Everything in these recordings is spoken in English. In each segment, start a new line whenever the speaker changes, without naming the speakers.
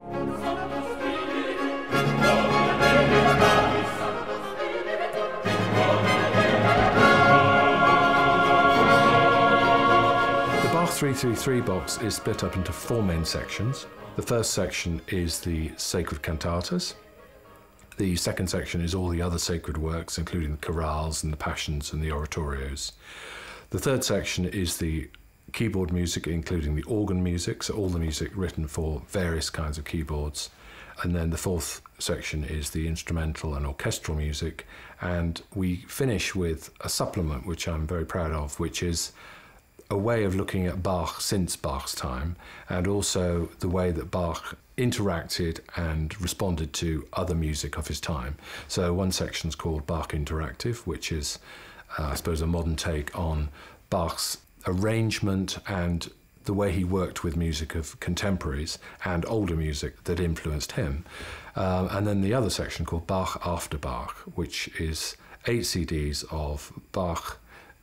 Bach333 box is split up into 4 main sections. The first section is the sacred cantatas. The second section is all the other sacred works, including the chorales and the passions and the oratorios. The third section is the keyboard music, including the organ music, so all the music written for various kinds of keyboards. And then the fourth section is the instrumental and orchestral music. And we finish with a supplement, which I'm very proud of, which is a way of looking at Bach since Bach's time, and also the way that Bach interacted and responded to other music of his time. So one section's called Bach Interactive, which is, I suppose, a modern take on Bach's arrangement and the way he worked with music of contemporaries and older music that influenced him. And then the other section called Bach After Bach, which is 8 CDs of Bach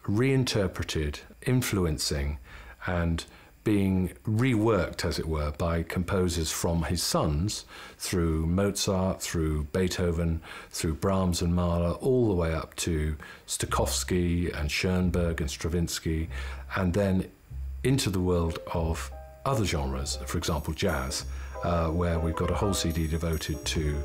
reinterpreted, influencing and being reworked, as it were, by composers from his sons, through Mozart, through Beethoven, through Brahms and Mahler, all the way up to Stokowski and Schoenberg and Stravinsky, and then into the world of other genres, for example jazz, where we've got a whole CD devoted to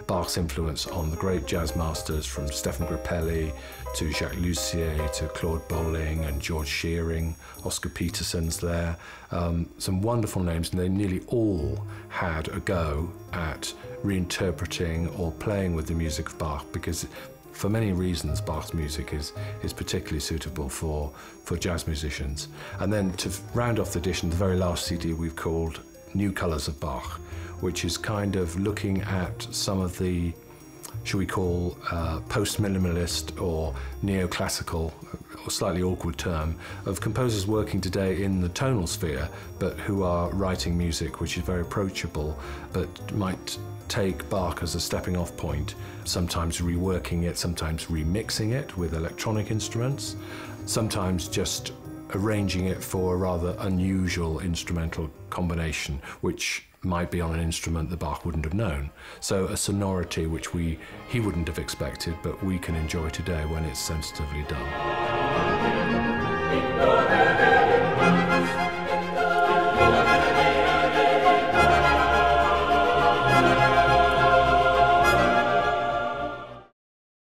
Bach's influence on the great jazz masters, from Stefan Grappelli to Jacques Lussier to Claude Bolling and George Shearing. Oscar Peterson's there. Some wonderful names, and they nearly all had a go at reinterpreting or playing with the music of Bach, because for many reasons Bach's music is particularly suitable for jazz musicians. And then to round off the edition, the very last CD we've called New Colours of Bach, which is kind of looking at some of the, shall we call, post-minimalist or neoclassical, or slightly awkward term, of composers working today in the tonal sphere, but who are writing music which is very approachable, but might take Bach as a stepping off point, sometimes reworking it, sometimes remixing it with electronic instruments, sometimes just arranging it for a rather unusual instrumental combination, which might be on an instrument that Bach wouldn't have known. So a sonority which he wouldn't have expected, but we can enjoy today when it's sensitively done.